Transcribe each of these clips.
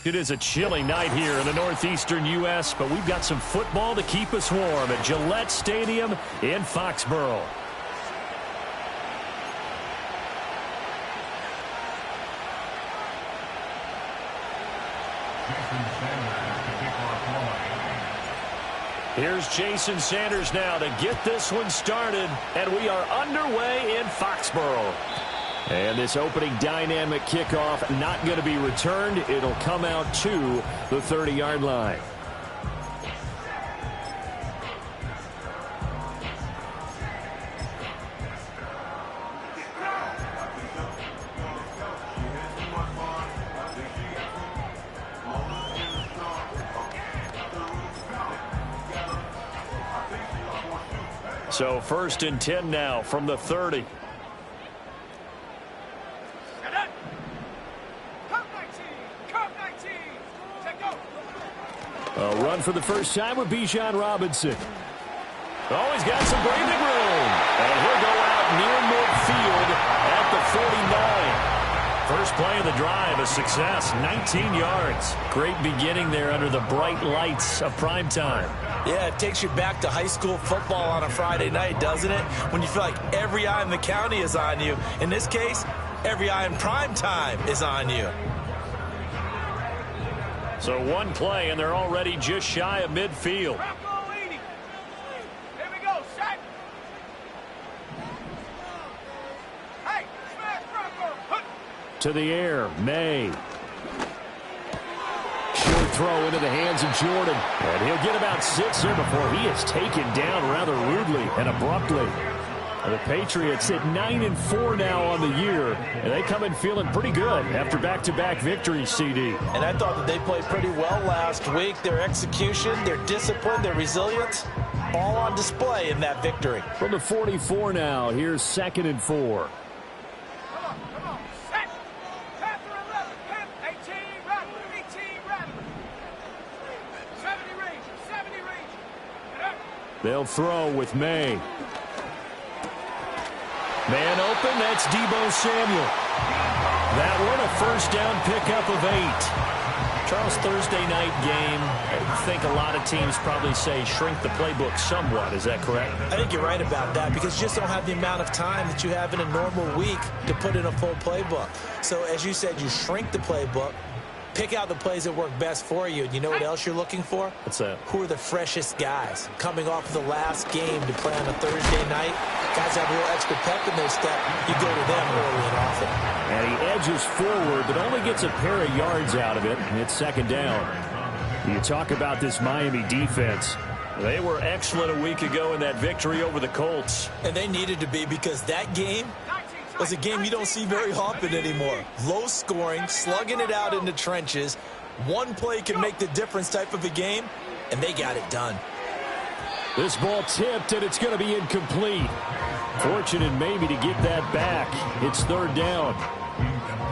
It is a chilly night here in the northeastern U.S., but we've got some football to keep us warm at Gillette Stadium in Foxborough. Here's Jason Sanders now to get this one started, and we are underway in Foxborough. And this opening dynamic kickoff not going to be returned. It'll come out to the 30-yard line. So 1st and 10 now from the 30. A run for the first time with Bijan Robinson. Oh, he's got some breathing room. And he'll go out near midfield at the 49. First play of the drive, a success, 19 yards. Great beginning there under the bright lights of prime time. Yeah, it takes you back to high school football on a Friday night, doesn't it? When you feel like every eye in the county is on you. In this case, every eye in prime time is on you. So one play, and they're already just shy of midfield. Here we go, set. Hey, smash Bronco. To the air, May. Short throw into the hands of Jordan. And he'll get about 6 here before he is taken down rather rudely and abruptly. The Patriots at 9-4 now on the year, and they come in feeling pretty good after back-to-back victories, CD. And I thought that they played pretty well last week. Their execution, their discipline, their resilience, all on display in that victory. From the 44 now, here's 2nd and 4. Come on, set. Panther 11, Panther 18, Rattler, 18, Rattler. 70 range. They'll throw with May. Man open, that's Deebo Samuel. That one a first down pickup of 8. Charles, Thursday night game, I think a lot of teams probably say shrink the playbook somewhat. Is that correct? I think you're right about that because you just don't have the amount of time that you have in a normal week to put in a full playbook. So as you said, you shrink the playbook, pick out the plays that work best for you. And you know what else you're looking for? What's that? Who are the freshest guys coming off the last game to play on a Thursday night? Guys have a little extra pep in their step. You go to them early and often. And he edges forward, but only gets a pair of yards out of it. It's 2nd down. You talk about this Miami defense. They were excellent a week ago in that victory over the Colts. And they needed to be because that game was a game you don't see very often anymore. Low scoring, slugging it out in the trenches. One play can make the difference type of a game, and they got it done. This ball tipped, and it's going to be incomplete. Fortunate maybe to get that back. It's 3rd down.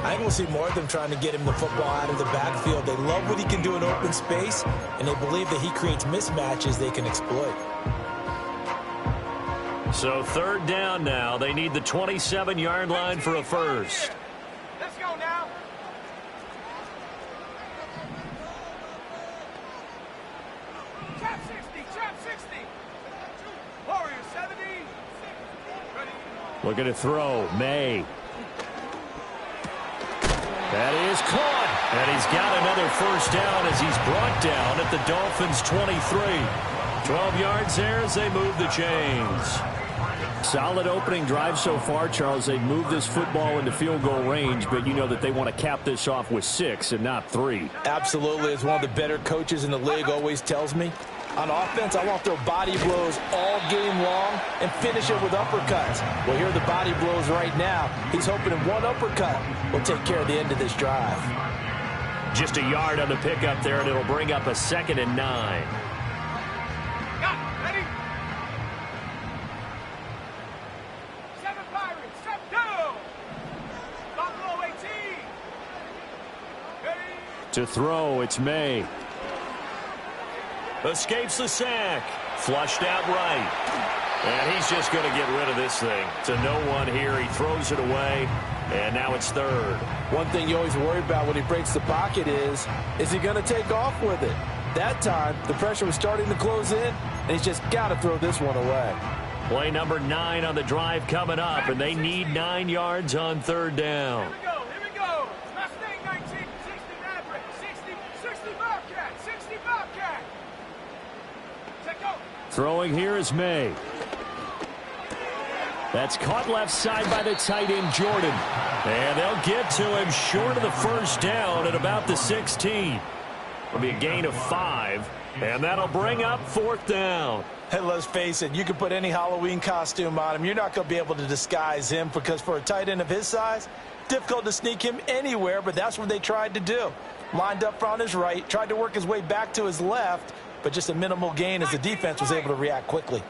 I think we'll see more of them trying to get him the football out of the backfield. They love what he can do in open space, and they believe that he creates mismatches they can exploit. So 3rd down now. They need the 27-yard line for a first. Let's go now. Trap 60. Warrior 70. Ready. Looking to throw. May. That is caught. And he's got another first down as he's brought down at the Dolphins' 23. 12 yards there as they move the chains. Solid opening drive so far, Charles. They've moved this football into field goal range, but you know that they want to cap this off with 6 and not 3. Absolutely. As one of the better coaches in the league always tells me, on offense, I want to throw body blows all game long and finish it with uppercuts. Well, here are the body blows right now. He's hoping in one uppercut will take care of the end of this drive. Just a yard on the pickup there, and it'll bring up a 2nd and 9. Got it. Ready. 7 Pirates. Step down. Buffalo 18. Ready. To throw, it's May. Escapes the sack. Flushed out right. And he's just going to get rid of this thing. To no one here. He throws it away. And now it's third. One thing you always worry about when he breaks the pocket is he going to take off with it? That time, the pressure was starting to close in, and he's just got to throw this one away. Play number 9 on the drive coming up, and they need 9 yards on third down. Here we go. Mustang 19, 60 Maverick, 60 Bobcat, 60 Bobcat. Take go. Throwing here is May. That's caught left side by the tight end, Jordan. And they'll get to him short of the first down at about the 16. It'll be a gain of 5, and that'll bring up fourth down. Hey, let's face it, you can put any Halloween costume on him. You're not going to be able to disguise him because for a tight end of his size, difficult to sneak him anywhere, but that's what they tried to do. Lined up on his right, tried to work his way back to his left, but just a minimal gain as the defense was able to react quickly.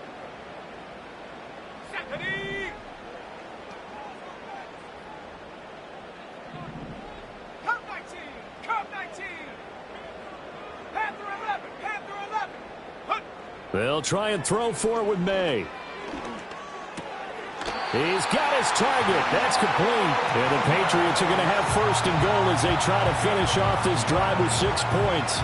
They'll try and throw for it with May. He's got his target. That's complete. And the Patriots are going to have first and goal as they try to finish off this drive with 6 points.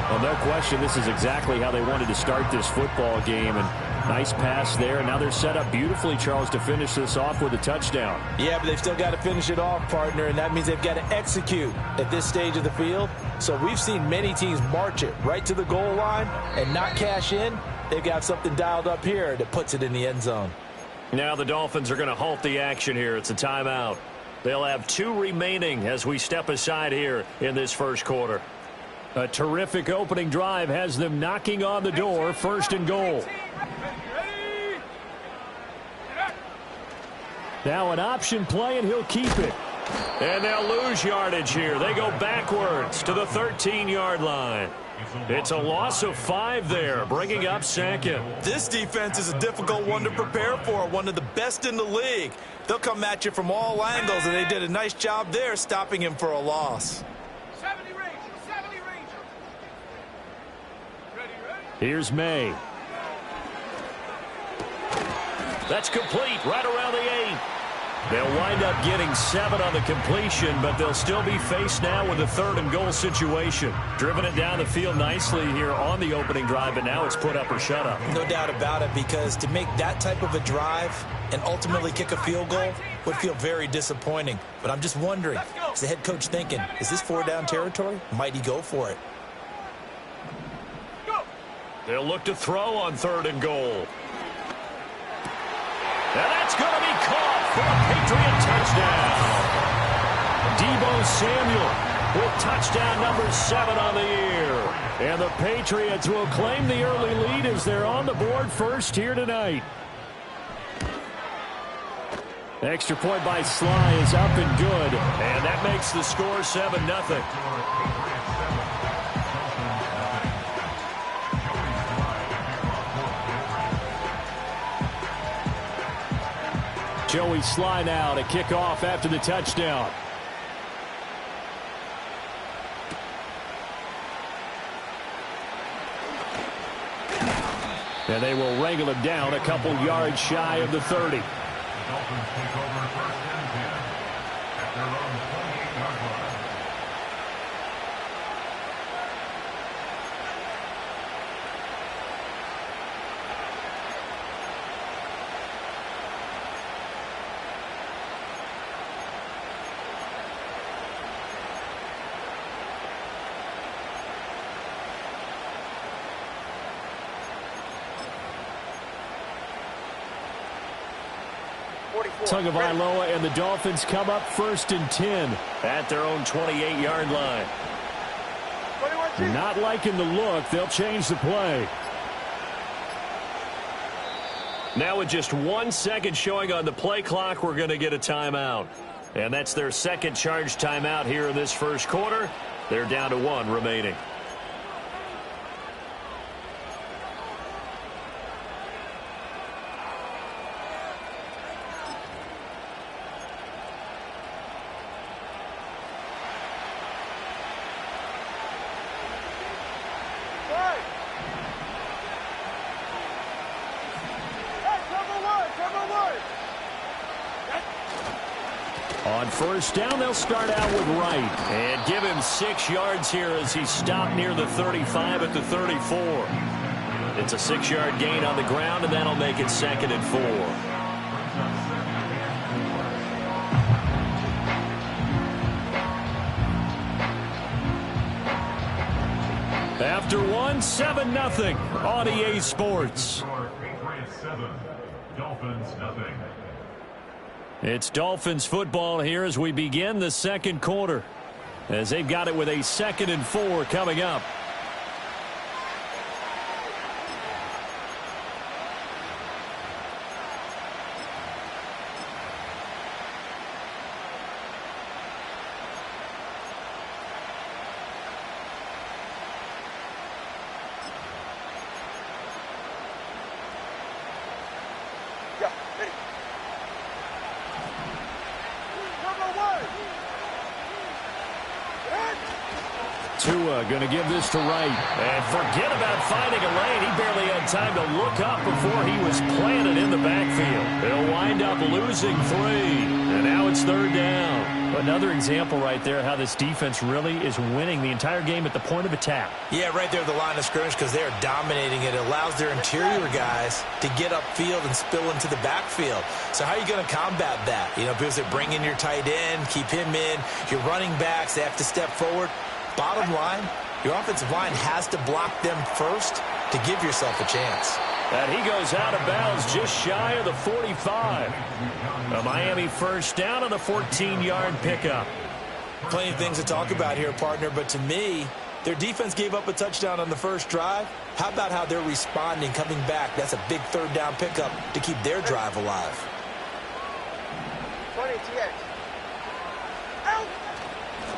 Well, no question, this is exactly how they wanted to start this football game. And nice pass there. Now they're set up beautifully, Charles, to finish this off with a touchdown. Yeah, but they've still got to finish it off, partner, and that means they've got to execute at this stage of the field. So we've seen many teams march it right to the goal line and not cash in. They've got something dialed up here that puts it in the end zone. Now the Dolphins are going to halt the action here. It's a timeout. They'll have 2 remaining as we step aside here in this first quarter. A terrific opening drive has them knocking on the door, first and goal. Now an option play, and he'll keep it. And they'll lose yardage here. They go backwards to the 13-yard line. It's a loss of 5 there, bringing up second. This defense is a difficult one to prepare for, one of the best in the league. They'll come at you from all angles, and they did a nice job there stopping him for a loss. 70 Ranger. Ready. Here's May. That's complete right around the 8. They'll wind up getting 7 on the completion, but they'll still be faced now with a 3rd and goal situation. Driven it down the field nicely here on the opening drive, but now it's put up or shut up. No doubt about it, because to make that type of a drive and ultimately kick a field goal would feel very disappointing. But I'm just wondering, is the head coach thinking, is this 4-down territory? Might he go for it? They'll look to throw on 3rd and goal. And that's going to be caught for a Patriot touchdown. Deebo Samuel with touchdown number 7 on the year. And the Patriots will claim the early lead as they're on the board first here tonight. Extra point by Sly is up and good. And that makes the score 7-0. Joey Sly now to kick off after the touchdown. And they will wrangle him down a couple yards shy of the 30. Tagovailoa and the Dolphins come up 1st and 10 at their own 28-yard line. Not liking the look. They'll change the play. Now with just 1 second showing on the play clock, we're going to get a timeout. And that's their second charged timeout here in this first quarter. They're down to 1 remaining. On first down, they'll start out with Wright. And give him 6 yards here as he stopped near the 35 at the 34. It's a 6-yard gain on the ground, and that'll make it 2nd and 4. After 1, 7-0 on EA Sports. Dolphins, nothing. It's Dolphins football here as we begin the second quarter, as they've got it with a 2nd and 4 coming up. Tua going to give this to Wright. And forget about finding a lane. He barely had time to look up before he was planted in the backfield. They'll wind up losing 3. And now it's 3rd down. Another example right there how this defense really is winning the entire game at the point of attack. Yeah, right there at the line of scrimmage because they are dominating it. It allows their interior guys to get upfield and spill into the backfield. So how are you going to combat that? You know, because they bring in your tight end, keep him in. Your running backs, they have to step forward. Bottom line, your offensive line has to block them first to give yourself a chance. And he goes out of bounds just shy of the 45. A Miami first down on a 14-yard pickup. Plenty of things to talk about here, partner, but to me, their defense gave up a touchdown on the first drive. How about how they're responding, coming back? That's a big 3rd down pickup to keep their drive alive. 20 TX.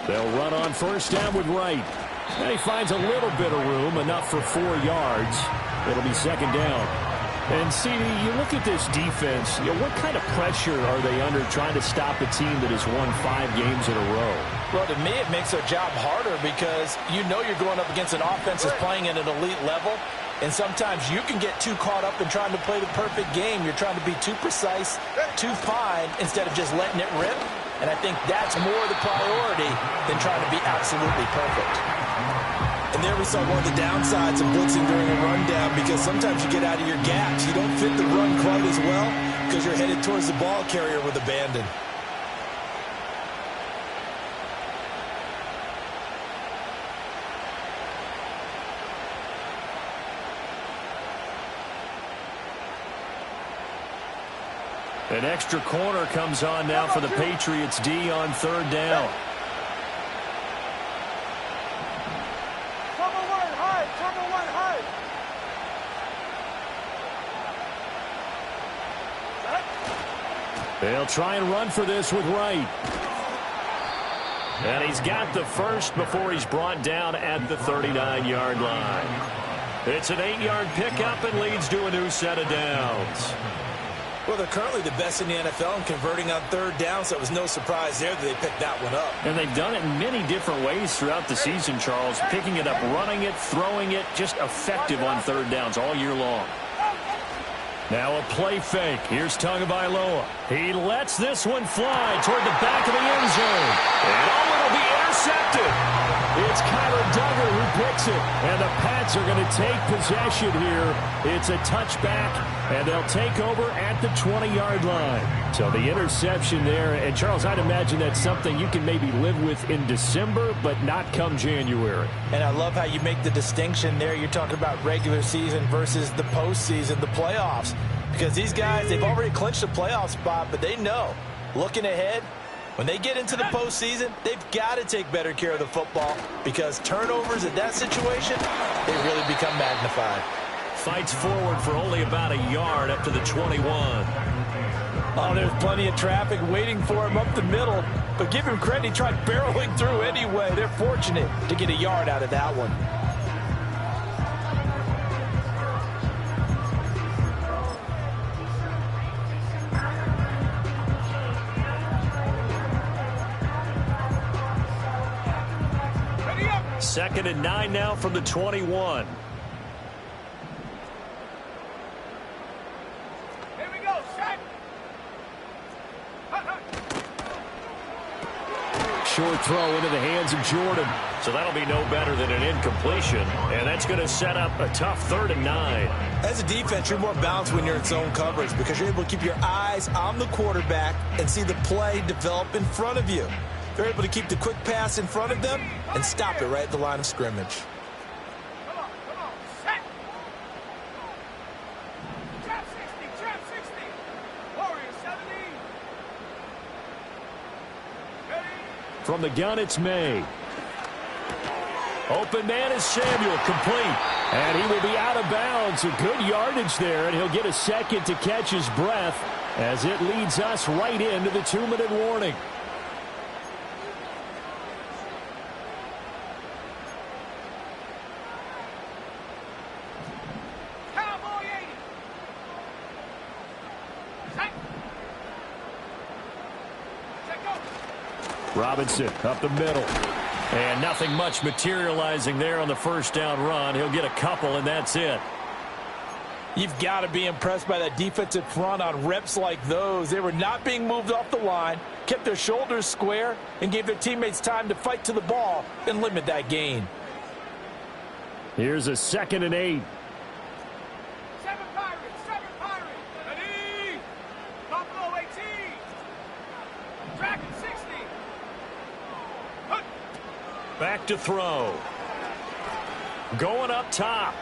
They'll run on first down with Wright. And he finds a little bit of room, enough for 4 yards. It'll be 2nd down. And, CD, you look at this defense, what kind of pressure are they under trying to stop a team that has won 5 games in a row? Well, to me, it makes their job harder because you know you're going up against an offense that's playing at an elite level. And sometimes you can get too caught up in trying to play the perfect game. You're trying to be too precise, too fine, instead of just letting it rip. And I think that's more the priority than trying to be absolutely perfect. And there we saw one of the downsides of blitzing during a rundown because sometimes you get out of your gaps. You don't fit the run quite as well because you're headed towards the ball carrier with abandon. An extra corner comes on now for the Patriots D on 3rd down. Cover 1 high. Cover 1 high. They'll try and run for this with Wright. And he's got the first before he's brought down at the 39-yard line. It's an 8-yard pickup and leads to a new set of downs. Well, they're currently the best in the NFL in converting on 3rd down, so it was no surprise there that they picked that one up. And they've done it in many different ways throughout the season, Charles. Picking it up, running it, throwing it, just effective on 3rd downs all year long. Now a play fake. Here's Tagovailoa. He lets this one fly toward the back of the end zone. And it'll be intercepted. It's Kyler Duggar who picks it. And the Pats are going to take possession here. It's a touchback, and they'll take over at the 20-yard line. So the interception there. And, Charles, I'd imagine that's something you can maybe live with in December, but not come January. And I love how you make the distinction there. You're talking about regular season versus the postseason, the playoffs. Because these guys, they've already clinched a playoff spot, but they know, looking ahead, when they get into the postseason, they've got to take better care of the football because turnovers in that situation, they really become magnified. Fights forward for only about a yard up to the 21. Oh, there's plenty of traffic waiting for him up the middle, but give him credit, he tried barreling through anyway. They're fortunate to get a yard out of that one. Second and 9 now from the 21. Here we go, set. short throw into the hands of Jordan. So that'll be no better than an incompletion, and that's going to set up a tough 3rd and 9. As a defense, you're more balanced when you're in zone coverage because you're able to keep your eyes on the quarterback and see the play develop in front of you. They're able to keep the quick pass in front of them and stop it right at the line of scrimmage. Come on, set. Trap 60. Warriors 70. Ready. From the gun, it's May. Open man is Samuel, complete. And he will be out of bounds. A good yardage there, and he'll get a second to catch his breath as it leads us right into the 2-minute warning. Cowboy 80. Set go. Robinson up the middle. And nothing much materializing there on the first down run. He'll get a couple, and that's it. You've got to be impressed by that defensive front on reps like those. They were not being moved off the line, kept their shoulders square, and gave their teammates time to fight to the ball and limit that gain. Here's a 2nd and 8. 7 Pirates. Ready. Buffalo 18. Dragon 60. Back to throw. Going up top.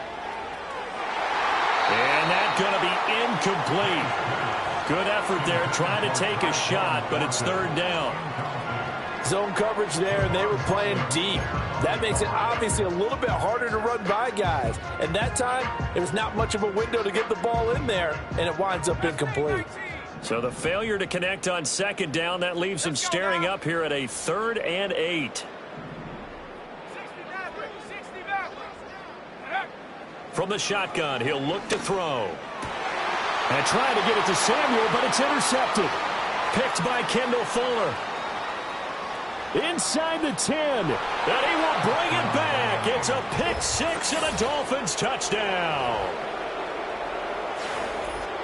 And that's going to be incomplete. Good effort there trying to take a shot, but it's 3rd down. Zone coverage there, and they were playing deep. That makes it obviously a little bit harder to run by guys. And that time, there was not much of a window to get the ball in there, and it winds up incomplete. So the failure to connect on 2nd down, that leaves him staring up here at a 3rd and 8. From the shotgun, he'll look to throw. And trying to get it to Samuel, but it's intercepted. Picked by Kendall Fuller. Inside the 10. And he will bring it back. It's a pick 6 and a Dolphins touchdown.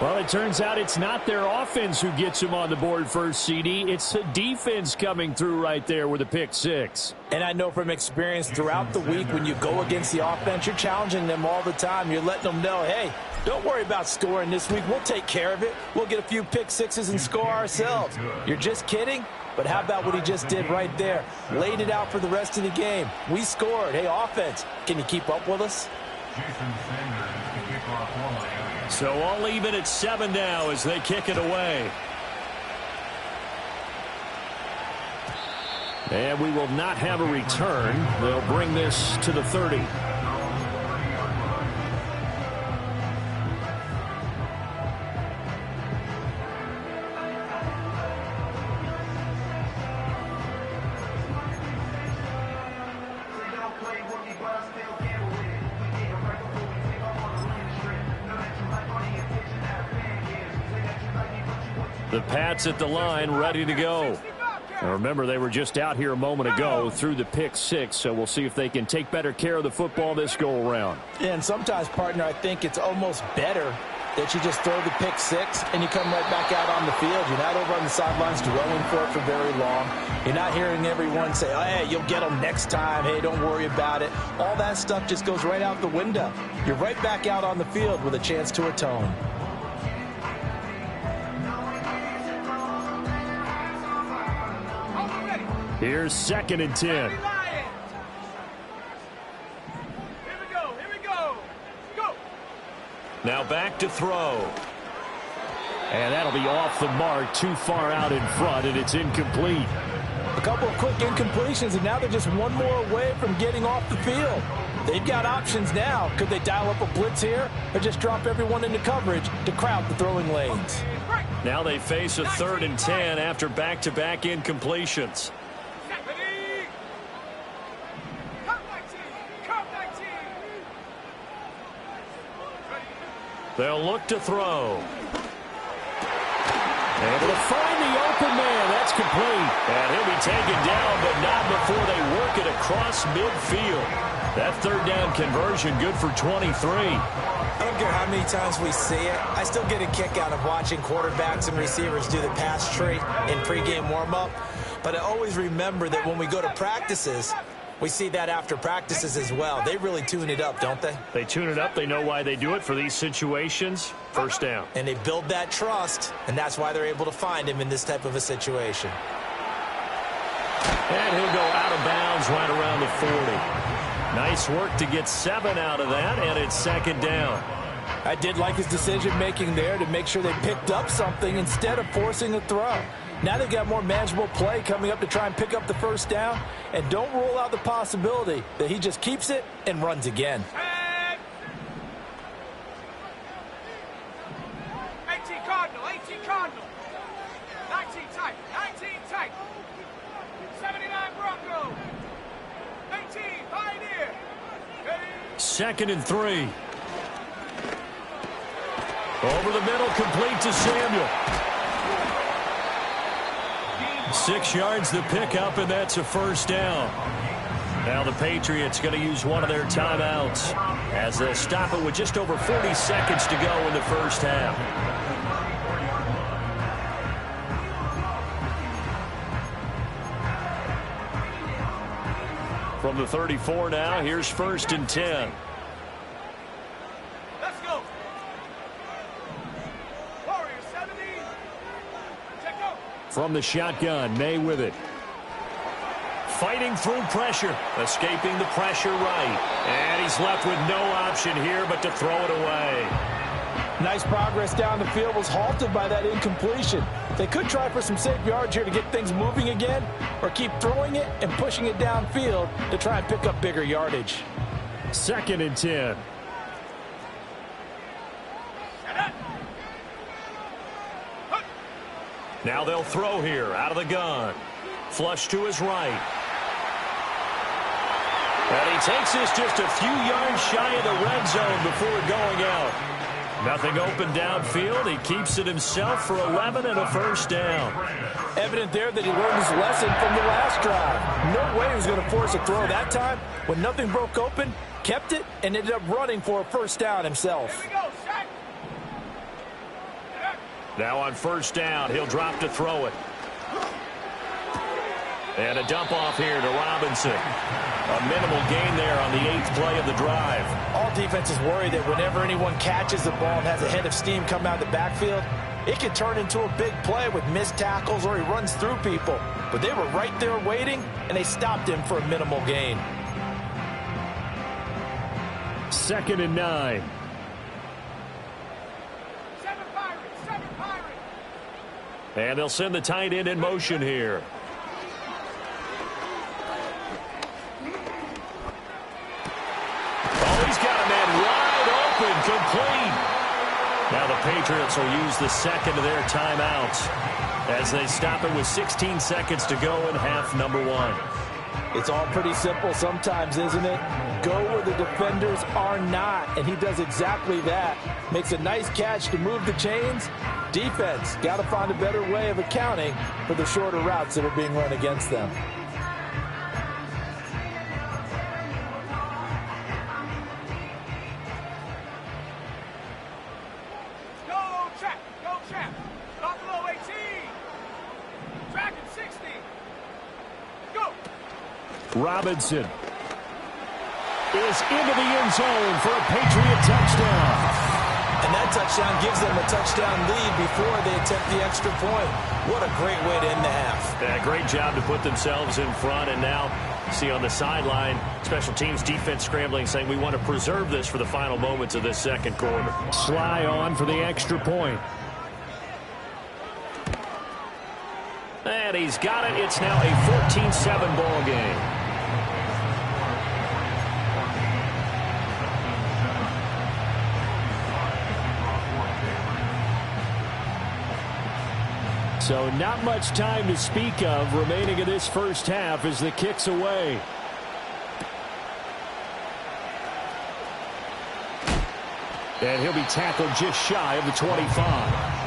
Well, it turns out it's not their offense who gets them on the board first, CD. It's the defense coming through right there with a pick 6. And I know from experience throughout the week when you go against the offense, you're challenging them all the time. You're letting them know, hey, don't worry about scoring this week. We'll take care of it. We'll get a few pick 6s and score ourselves. You're just kidding? But how about what he just did right there? Laid it out for the rest of the game. We scored. Hey, offense, can you keep up with us? So all even at 7 now as they kick it away. And we will not have a return. They'll bring this to the 30. The Pats at the line, ready to go. Now remember, they were just out here a moment ago through the pick 6, so we'll see if they can take better care of the football this go-around. And sometimes, partner, I think it's almost better that you just throw the pick 6 and you come right back out on the field. You're not over on the sidelines dwelling for it for very long. You're not hearing everyone say, oh, hey, you'll get them next time. Hey, don't worry about it. All that stuff just goes right out the window. You're right back out on the field with a chance to atone. Here's 2nd and 10. Here we go. Go. Now back to throw. And that'll be off the mark, too far out in front, and it's incomplete. A couple of quick incompletions, and now they're just one more away from getting off the field. They've got options now. Could they dial up a blitz here or just drop everyone into coverage to crowd the throwing lanes? Now they face a 3rd and 10 after back-to-back incompletions. They'll look to throw. Able to find the open man. That's complete. And he'll be taken down, but not before they work it across midfield. That 3rd down conversion good for 23. I don't care how many times we see it. I still get a kick out of watching quarterbacks and receivers do the pass tree in pregame warm-up. But I always remember that when we go to practices, we see that after practices as well. They really tune it up, don't they? They tune it up. They know why they do it for these situations. First down. And they build that trust, and that's why they're able to find him in this type of a situation. And he'll go out of bounds right around the 40. Nice work to get 7 out of that, and it's second down. I did like his decision-making there to make sure they picked up something instead of forcing a throw. Now they've got more manageable play coming up to try and pick up the first down, and don't rule out the possibility that he just keeps it and runs again. 18 Cardinal, 18 Cardinal. 19 tight, 19 tight. 79 Bronco. 18 Pioneer. Second and 3. Over the middle, complete to Samuel. 6 yards the pickup, and that's a first down. Now the Patriots going to use one of their timeouts as they'll stop it with just over 40 seconds to go in the first half. From the 34 now, here's first and 10. Let's go. Warriors 70. Check out. From the shotgun, May with it. Fighting through pressure, escaping the pressure right. And he's left with no option here but to throw it away. Nice progress down the field, was halted by that incompletion. They could try for some safe yards here to get things moving again, or keep throwing it and pushing it downfield to try and pick up bigger yardage. Second and 10. Now they'll throw here out of the gun. Flush to his right. And he takes this just a few yards shy of the red zone before going out. Nothing open downfield. He keeps it himself for 11 and a first down. Evident there that he learned his lesson from the last drive. No way he was going to force a throw that time. When nothing broke open, kept it, and ended up running for a first down himself. Here we go, set. Now on first down, he'll drop to throw it. And a dump off here to Robinson. A minimal gain there on the 8th play of the drive. All defenses worry that whenever anyone catches the ball and has a head of steam come out of the backfield, it can turn into a big play with missed tackles or he runs through people. But they were right there waiting, and they stopped him for a minimal gain. Second and 9. 7 Pirates, 7 Pirates. And they'll send the tight end in motion here. He's got a man wide open, complete. Now the Patriots will use the second of their timeouts as they stop it with 16 seconds to go in half number 1. It's all pretty simple sometimes, isn't it? Go where the defenders are not, and he does exactly that. Makes a nice catch to move the chains. Defense got to find a better way of accounting for the shorter routes that are being run against them. Go trap. Buffalo 18. Dragon 60. Go. Robinson is into the end zone for a Patriot touchdown. And that touchdown gives them a touchdown lead before they attempt the extra point. What a great way to end the half. Yeah, great job to put themselves in front, and now see on the sideline, special teams defense scrambling, saying we want to preserve this for the final moments of this second quarter. Sly on for the extra point. And he's got it. It's now a 14-7 ball game. So not much time to speak of remaining in this first half as the kick's away. And he'll be tackled just shy of the 25.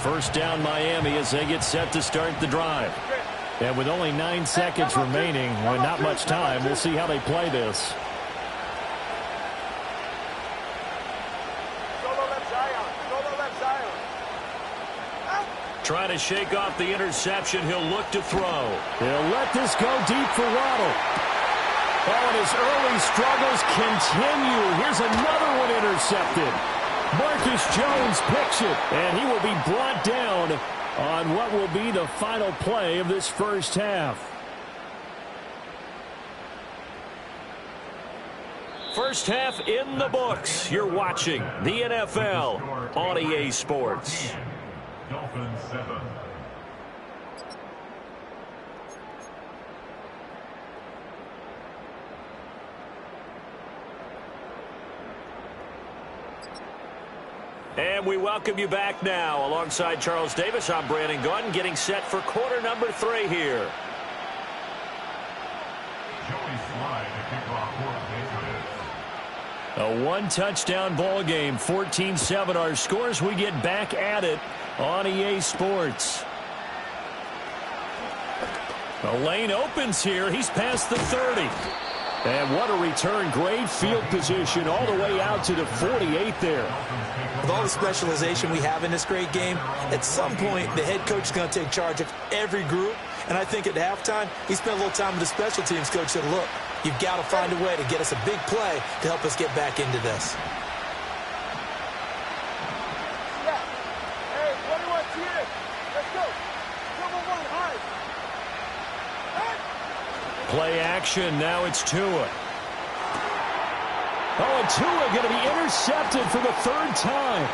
First down Miami as they get set to start the drive. And with only 9 seconds remaining, well, not much time, we'll see how they play this. Trying to shake off the interception. He'll look to throw. He'll let this go deep for Waddle. Oh, and his early struggles continue. Here's another one intercepted. Marcus Jones picks it, and he will be brought down on what will be the final play of this first half. First half in the books. You're watching the NFL on EA Sports. Dolphins 7. And we welcome you back now. Alongside Charles Davis, I'm Brandon Gunn, getting set for quarter number 3 here. Joey Slye to kick off for the Patriots. A one-touchdown ball game, 14-7 our scores. We get back at it on EA Sports. The lane opens here. He's past the 30. And what a return. Great field position all the way out to the 48 there. With all the specialization we have in this great game, at some point the head coach is going to take charge of every group. And I think at halftime, he spent a little time with the special teams coach, said, look, you've got to find a way to get us a big play to help us get back into this. Play action. Now it's Tua. Oh, and Tua going to be intercepted for the 3rd time.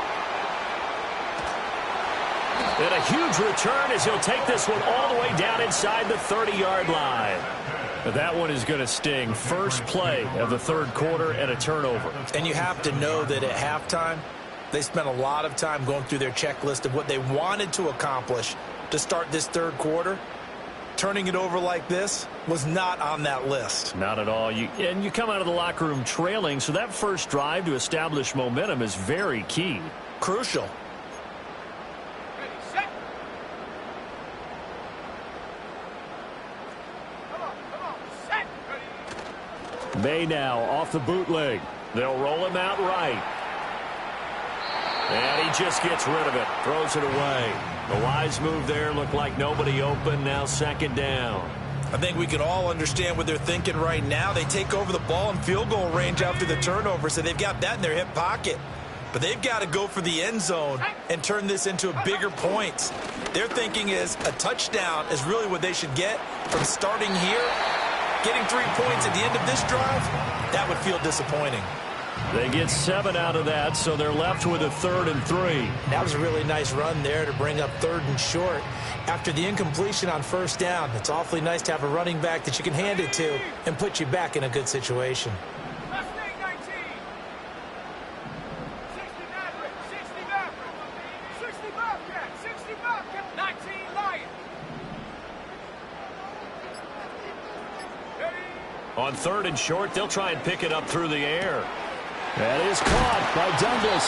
And a huge return as he'll take this one all the way down inside the 30-yard line. That one is going to sting. First play of the 3rd quarter and a turnover. And you have to know that at halftime, they spent a lot of time going through their checklist of what they wanted to accomplish to start this 3rd quarter. Turning it over like this was not on that list. Not at all. And you come out of the locker room trailing, so that first drive to establish momentum is very key. Crucial. Ready, set. Come on, set. Ready. May now off the bootleg. They'll roll him out right. And he just gets rid of it. Throws it away. The wise move there. Looked like nobody open. Now 2nd down. I think we can all understand what they're thinking right now. They take over the ball in field goal range after the turnover, so they've got that in their hip pocket. But they've got to go for the end zone and turn this into bigger points. Their thinking is a touchdown is really what they should get from starting here. Getting 3 points at the end of this drive, that would feel disappointing. They get 7 out of that, so they're left with a 3rd and 3. That was a really nice run there to bring up 3rd and short. After the incompletion on 1st down, it's awfully nice to have a running back that you can hand it to and put you back in a good situation. Mustang 19. 60 Maverick, 60 Maverick, 60 Bobcat, 60 Bobcat, 19 Lion. Ready. On 3rd and short, they'll try and pick it up through the air. That is caught by Douglas.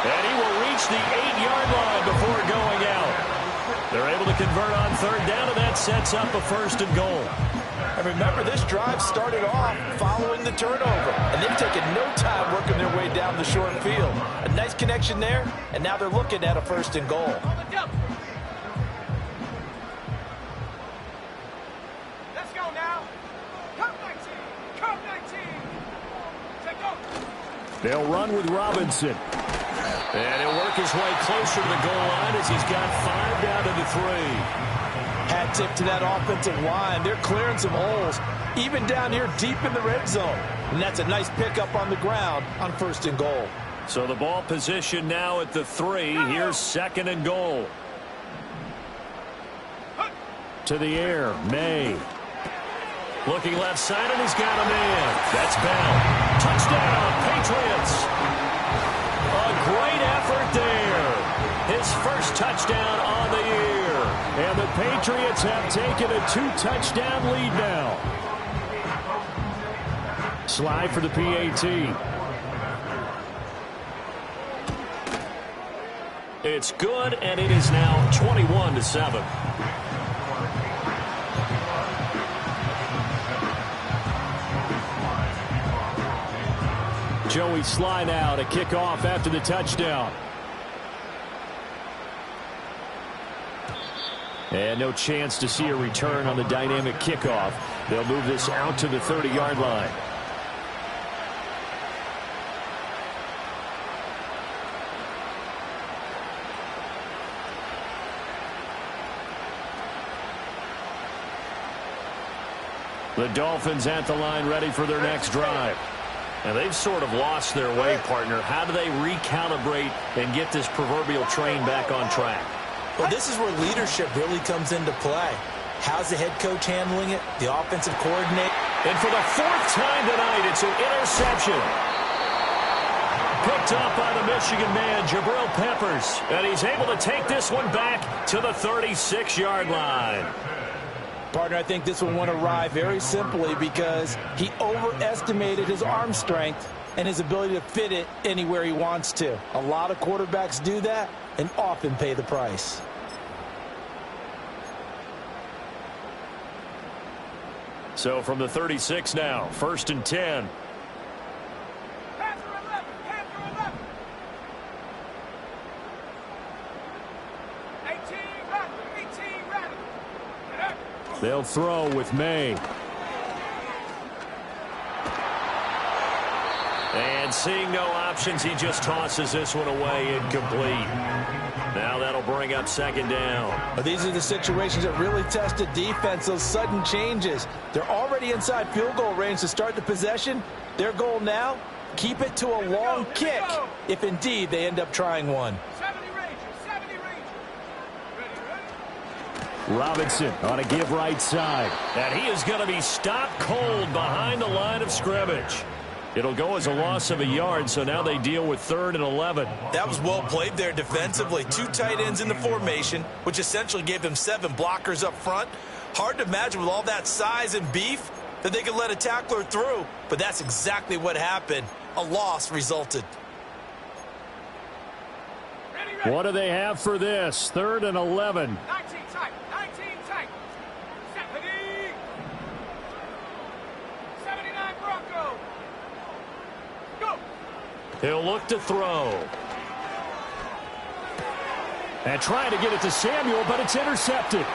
And he will reach the 8-yard line before going out. They're able to convert on 3rd down, and that sets up a 1st and goal. And remember, this drive started off following the turnover, and they've taken no time working their way down the short field. A nice connection there, and now they're looking at a 1st and goal. Let's go now. Come 19. Come 19. Take go. They'll run with Robinson. And he'll work his way closer to the goal line as he's got 5 down to the 3. Hat tip to that offensive line. They're clearing some holes, even down here deep in the red zone. And that's a nice pickup on the ground on 1st and goal. So the ball position now at the 3. Here's 2nd and goal. To the air, May. Looking left side, and he's got a man. That's Bell. Touchdown, Patriots. A great effort there. His first touchdown on the year. And the Patriots have taken a 2-touchdown lead now. Slide for the PAT. It's good, and it is now 21-7. Joey Sly now to kick off after the touchdown. And no chance to see a return on the dynamic kickoff. They'll move this out to the 30-yard line. The Dolphins at the line ready for their next drive. And they've sort of lost their way, partner. How do they recalibrate and get this proverbial train back on track? Well, this is where leadership really comes into play. How's the head coach handling it? The offensive coordinator. And for the fourth time tonight, it's an interception. Picked up by the Michigan man, Jabril Peppers. And he's able to take this one back to the 36-yard line. Partner, I think this one won't arrive very simply because he overestimated his arm strength and his ability to fit it anywhere he wants to. A lot of quarterbacks do that and often pay the price. So from the 36 now, 1st and 10. Panther 11, Panther 11. 18 Radical. They'll throw with May. And seeing no options, he just tosses this one away, incomplete. Now that'll bring up 2nd down. Well, these are the situations that really test a defense, those sudden changes. They're already inside field goal range to start the possession. Their goal now, keep it to a long kick, if indeed they end up trying one. 70 Rangers. Ready. Robinson on a give right side. And he is going to be stopped cold behind the line of scrimmage. It'll go as a loss of a yard, so now they deal with 3rd and 11. That was well played there defensively. 2 tight ends in the formation, which essentially gave them 7 blockers up front. Hard to imagine with all that size and beef that they could let a tackler through, but that's exactly what happened. A loss resulted. Ready. What do they have for this? 3rd and 11. 19 tight. 70. 79 Bronco. Go. He'll look to throw. And trying to get it to Samuel, but it's intercepted.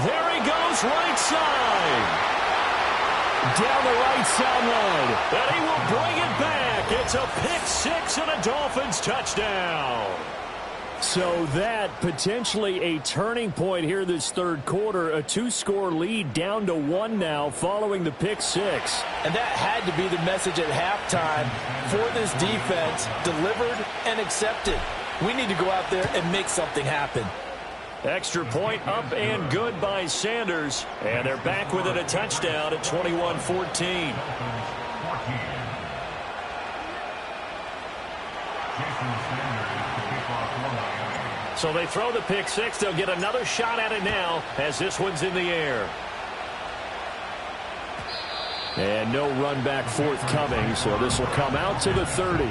There he goes, right side. Down the right sideline. And he will bring it back. It's a pick-6 and a Dolphins touchdown. So that potentially a turning point here this 3rd quarter. A 2-score lead down to 1 now following the pick-6. And that had to be the message at halftime for this defense, delivered and accepted. We need to go out there and make something happen. Extra point up and good by Sanders. And they're back within a touchdown at 21-14. So they throw the pick-6. They'll get another shot at it now as this one's in the air. And no run back forthcoming, so this will come out to the 30.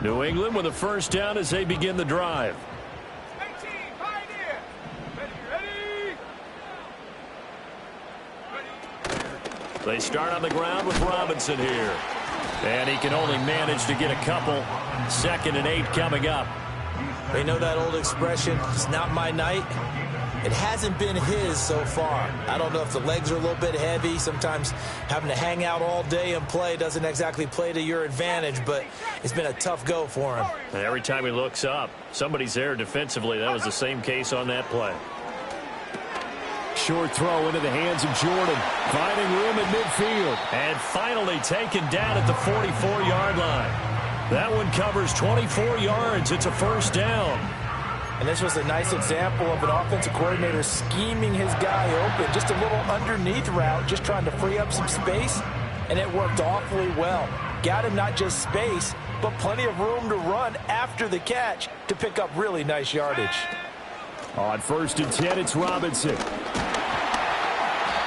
New England with a 1st down as they begin the drive. 18 Pioneer. Ready. They start on the ground with Robinson here. And he can only manage to get a couple. 2nd and 8 coming up. They know that old expression, it's not my night. It hasn't been his so far. I don't know if the legs are a little bit heavy. Sometimes having to hang out all day and play doesn't exactly play to your advantage, but it's been a tough go for him. And every time he looks up, somebody's there defensively. That was the same case on that play. Short throw into the hands of Jordan. Finding room at midfield. And finally taken down at the 44-yard line. That one covers 24 yards. It's a 1st down. And this was a nice example of an offensive coordinator scheming his guy open. Just a little underneath route, just trying to free up some space. And it worked awfully well. Got him not just space, but plenty of room to run after the catch to pick up really nice yardage. On 1st and 10, it's Robinson.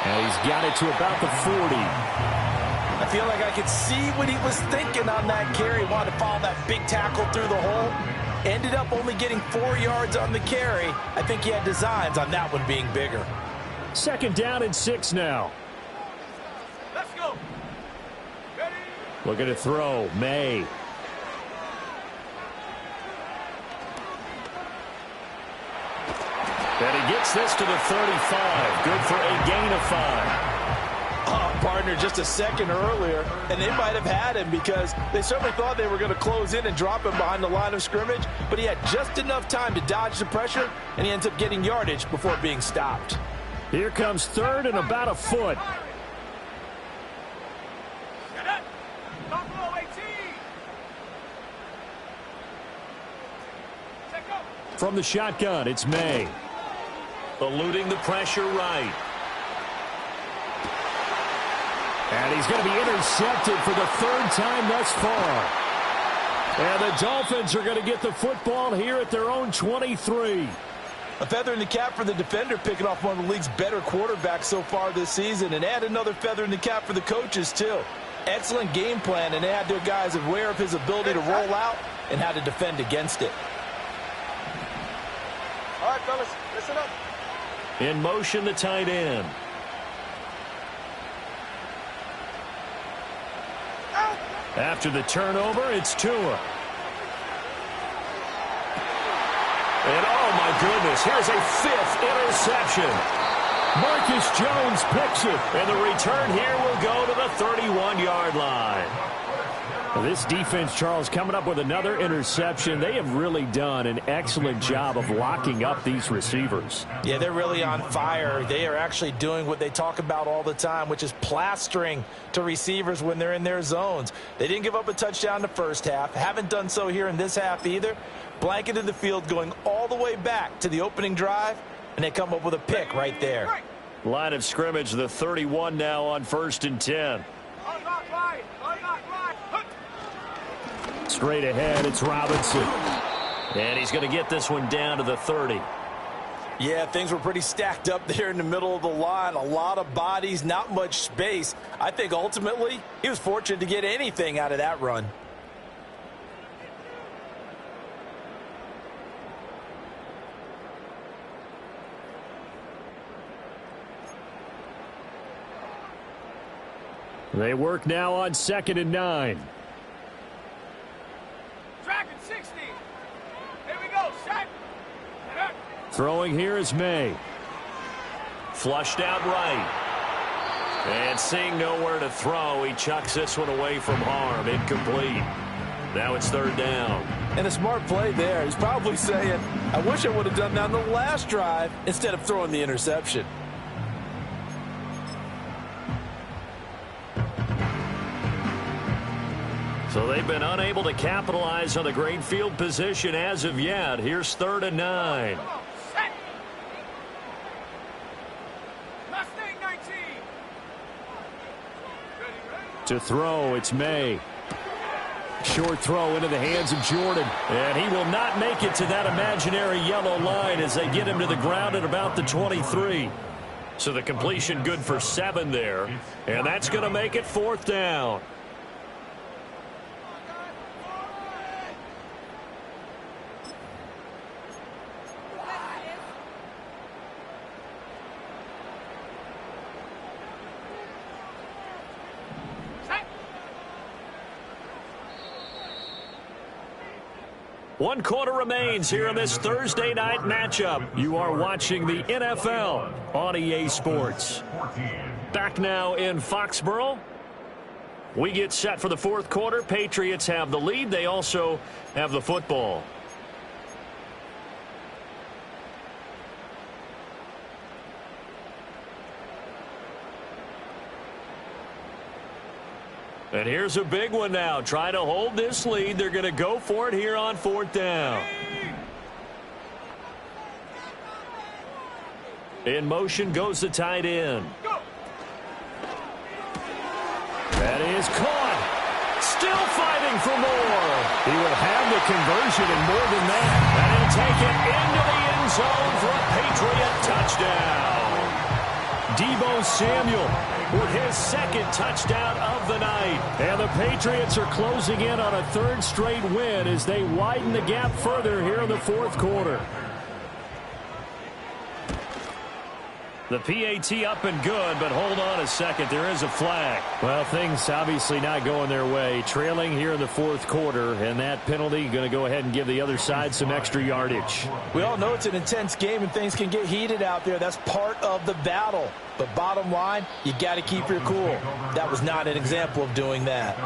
And he's got it to about the 40. I feel like I could see what he was thinking on that carry. Wanted to follow that big tackle through the hole. Ended up only getting 4 yards on the carry. I think he had designs on that one being bigger. 2nd down and 6 now. Let's go. Ready? Looking to throw. May. And he gets this to the 35. Good for a gain of 5. Partner just a second earlier, and they might have had him because they certainly thought they were going to close in and drop him behind the line of scrimmage, but he had just enough time to dodge the pressure, and he ends up getting yardage before being stopped. Here comes 3rd and about a foot. Get it. Buffalo 18. Take up. From the shotgun, it's May. Eluding the pressure right. And he's going to be intercepted for the 3rd time thus far. And the Dolphins are going to get the football here at their own 23. A feather in the cap for the defender, picking off one of the league's better quarterbacks so far this season, and add another feather in the cap for the coaches, too. Excellent game plan, and they had their guys aware of his ability to roll out and how to defend against it. All right, fellas, listen up. In motion, the tight end. After the turnover, it's Tua. And oh my goodness, here's a 5th interception. Marcus Jones picks it, and the return here will go to the 31-yard line. This defense, Charles, coming up with another interception. They have really done an excellent job of locking up these receivers. Yeah, they're really on fire. They are actually doing what they talk about all the time, which is plastering to receivers when they're in their zones. They didn't give up a touchdown in the first half. Haven't done so here in this half either. Blanketed the field going all the way back to the opening drive, and they come up with a pick right there. Line of scrimmage, the 31 now on 1st and 10. Straight ahead, it's Robinson. And he's going to get this one down to the 30. Yeah, things were pretty stacked up there in the middle of the line. A lot of bodies, not much space. I think ultimately he was fortunate to get anything out of that run. They work now on 2nd and 9. Tracking 60. Here we go, set. Throwing here is May. Flushed out right. And seeing nowhere to throw, he chucks this one away from harm. Incomplete. Now it's 3rd down. And a smart play there. He's probably saying, I wish I would have done that on the last drive instead of throwing the interception. So they've been unable to capitalize on the great field position as of yet. Here's 3rd and 9. Mustang 19. To throw, it's May. Short throw into the hands of Jordan. And he will not make it to that imaginary yellow line as they get him to the ground at about the 23. So the completion good for 7 there. And that's going to make it 4th down. One quarter remains here in this Thursday night matchup. You are watching the NFL on EA Sports. Back now in Foxborough. We get set for the 4th quarter. Patriots have the lead. They also have the football. And here's a big one now. Trying to hold this lead. They're going to go for it here on 4th down. In motion goes the tight end. That is caught. Still fighting for more. He will have the conversion and more than that. And he'll take it into the end zone for a Patriot touchdown. Deebo Samuel with his second touchdown of the night. And the Patriots are closing in on a third straight win as they widen the gap further here in the fourth quarter. The PAT up and good, but hold on a second. There is a flag. Well, things obviously not going their way. Trailing here in the fourth quarter, and that penalty going to go ahead and give the other side some extra yardage. We all know it's an intense game and things can get heated out there. That's part of the battle. But bottom line, you got to keep your cool. That was not an example of doing that.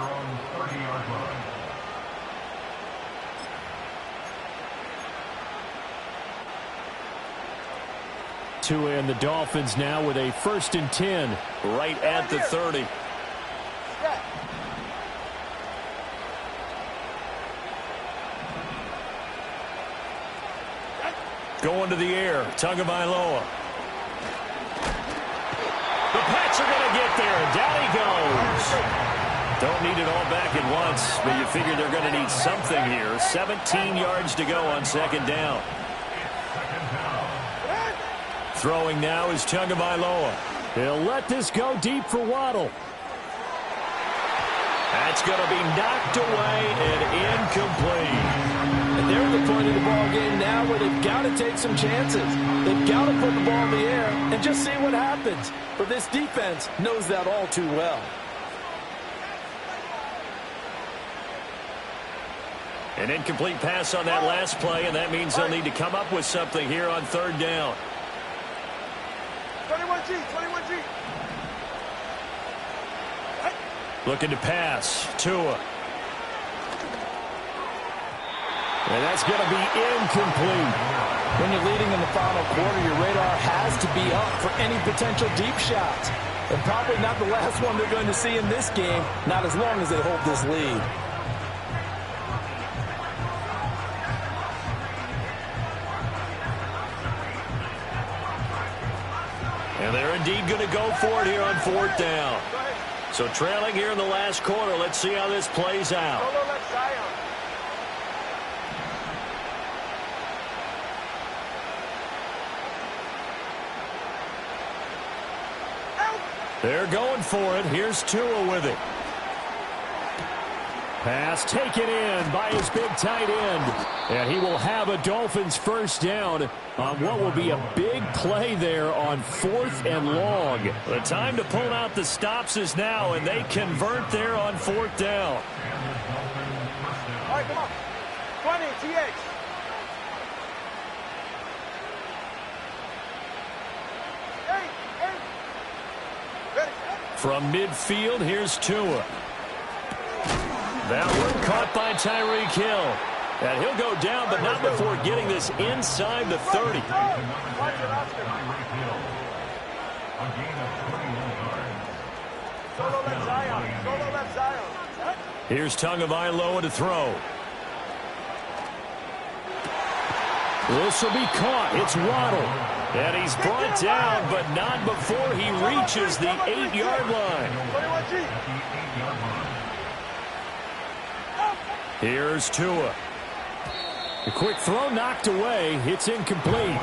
Tua and the Dolphins now with a 1st and 10 right at the 30. Going to the air, Tagovailoa. The Pats are going to get there. Down he goes. Don't need it all back at once, but you figure they're going to need something here. 17 yards to go on 2nd down. Throwing now is Tagovailoa. He'll let this go deep for Waddle. That's going to be knocked away and incomplete. And they're at the point of the ball game now where they've got to take some chances. They've got to put the ball in the air and just see what happens. But this defense knows that all too well. An incomplete pass on that last play, and that means they'll need to come up with something here on 3rd down. 21G, 21G. Looking to pass. Tua. And that's going to be incomplete. When you're leading in the final quarter, your radar has to be up for any potential deep shots. And probably not the last one they're going to see in this game, not as long as they hold this lead. And they're indeed going to go for it here on 4th down. So trailing here in the last quarter. Let's see how this plays out. They're going for it. Here's Tua with it. Pass taken in by his big tight end. And he will have a Dolphins 1st down on what will be a big play there on 4th and long. The time to pull out the stops is now, and they convert there on 4th down. All right, come on. 20, TX. From midfield, here's Tua. That one caught by Tyreek Hill. And he'll go down, but not before getting this inside the 30. Here's Tagovailoa to throw. This will be caught. It's Waddle. And he's brought down, but not before he reaches the 8-yard line. Here's Tua. A quick throw knocked away. It's incomplete.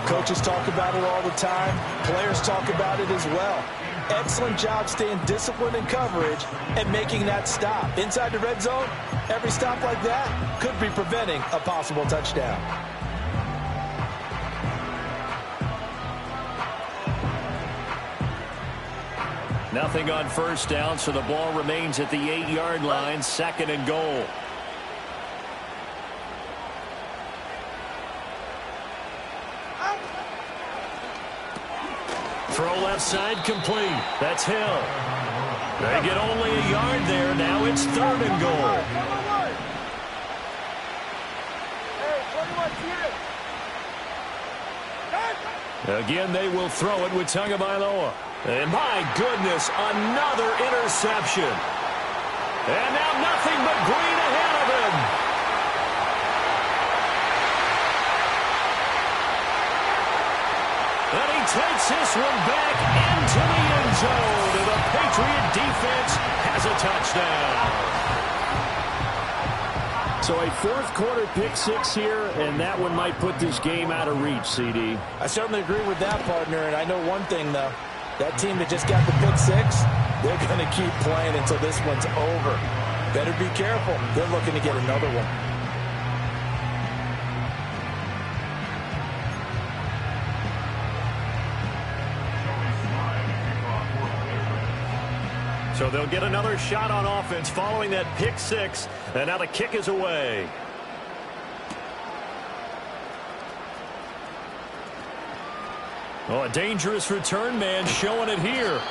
Coaches talk about it all the time. Players talk about it as well. Excellent job staying disciplined in coverage and making that stop. Inside the red zone, every stop like that could be preventing a possible touchdown. Nothing on 1st down, so the ball remains at the 8-yard line. 2nd and goal. Throw left side complete. That's Hill. They get only a yard there. Now it's 3rd and goal. Again, they will throw it with Tagovailoa. And my goodness, another interception. And now nothing but green ahead of him. And he takes this one back into the end zone. And the Patriot defense has a touchdown. So a 4th quarter pick-6 here, and that one might put this game out of reach, CD. I certainly agree with that, partner, and I know one thing, though. That team that just got the pick six, they're going to keep playing until this one's over. Better be careful. They're looking to get another one. So they'll get another shot on offense following that pick six, and now the kick is away. Oh, a dangerous return man showing it here.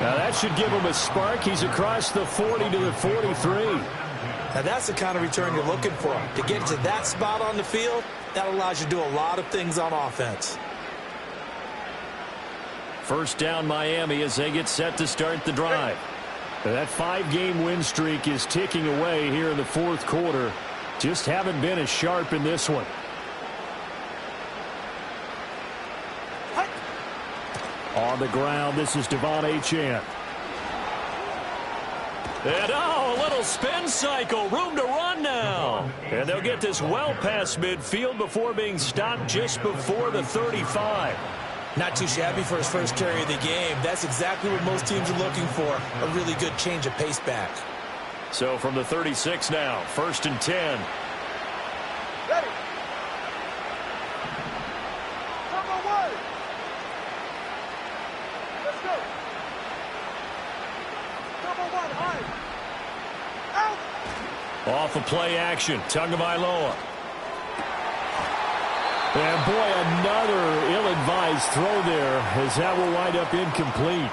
Now that should give him a spark. He's across the 40 to the 43. Now that's the kind of return you're looking for. To get to that spot on the field, that allows you to do a lot of things on offense. First down Miami as they get set to start the drive. That 5-game win streak is ticking away here in the fourth quarter. Just haven't been as sharp in this one. On the ground, this is Devon Achane. And a little spin cycle, room to run now. And they'll get this well past midfield before being stopped just before the 35. Not too shabby for his first carry of the game. That's exactly what most teams are looking for, a really good change of pace back. So from the 36 now, 1st and 10. Ready. Number 1. Let's go. Number 1, high. Out. Off of play action, Tagovailoa. And boy, another ill-advised throw there as that will wind up incomplete.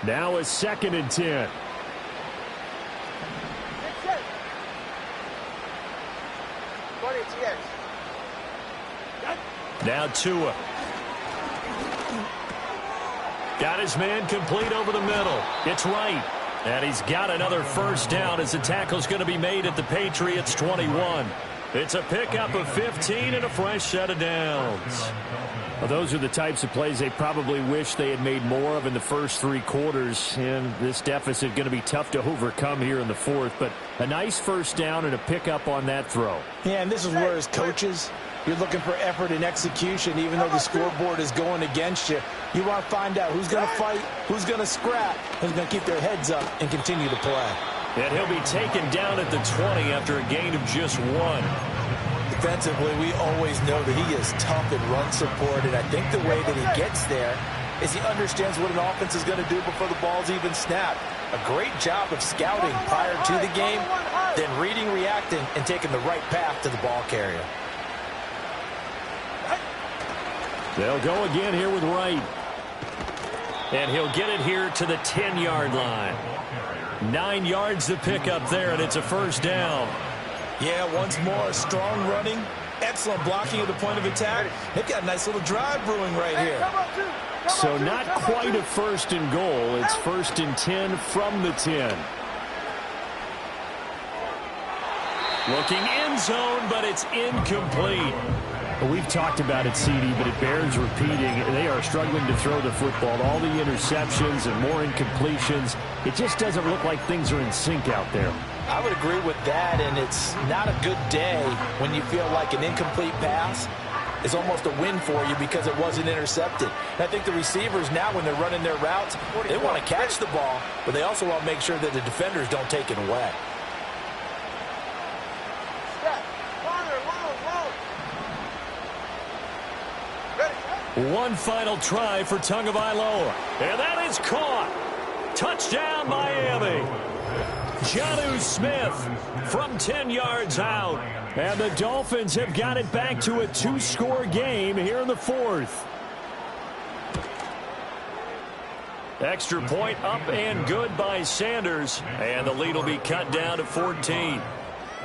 Now a 2nd and 10. Now Tua. Got his man complete over the middle. It's right. And he's got another first down as the tackle's going to be made at the Patriots 21. It's a pickup of 15 and a fresh set of downs. Well, those are the types of plays they probably wish they had made more of in the first 3 quarters. And this deficit going to be tough to overcome here in the fourth. But a nice first down and a pickup on that throw. Yeah, and this is where as coaches, you're looking for effort and execution, even though the scoreboard is going against you. You want to find out who's going to fight, who's going to scrap, who's going to keep their heads up and continue to play. And he'll be taken down at the 20 after a gain of just 1. Defensively, we always know that he is tough in run support, and I think the way that he gets there is he understands what an offense is going to do before the ball's even snapped. A great job of scouting prior to the game, then reading, reacting, and taking the right path to the ball carrier. They'll go again here with Wright. And he'll get it here to the 10-yard line. 9 yards to pick up there, and it's a first down. Yeah, once more, strong running, excellent blocking at the point of attack. They've got a nice little drive brewing right here. So not quite a 1st and goal. It's 1st and 10 from the 10. Looking end zone, but it's incomplete. We've talked about it, CD, but it bears repeating. They are struggling to throw the football. All the interceptions and more incompletions. It just doesn't look like things are in sync out there. I would agree with that, and it's not a good day when you feel like an incomplete pass is almost a win for you because it wasn't intercepted. And I think the receivers now, when they're running their routes, they want to catch the ball, but they also want to make sure that the defenders don't take it away. One final try for Tagovailoa. And that is caught. Touchdown, Miami. Jonnu Smith from 10 yards out. And the Dolphins have got it back to a 2-score game here in the fourth. Extra point up and good by Sanders. And the lead will be cut down to 14.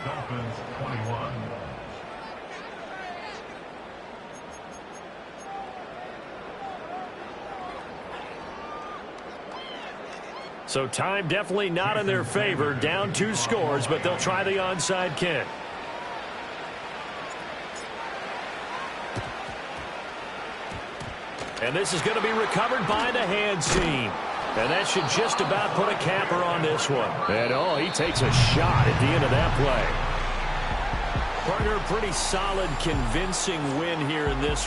Dolphins 21. So time definitely not in their favor. Down 2 scores, but they'll try the onside kick. And this is going to be recovered by the hands team. And that should just about put a capper on this one. And, oh, he takes a shot at the end of that play. Partner, pretty solid, convincing win here in this one.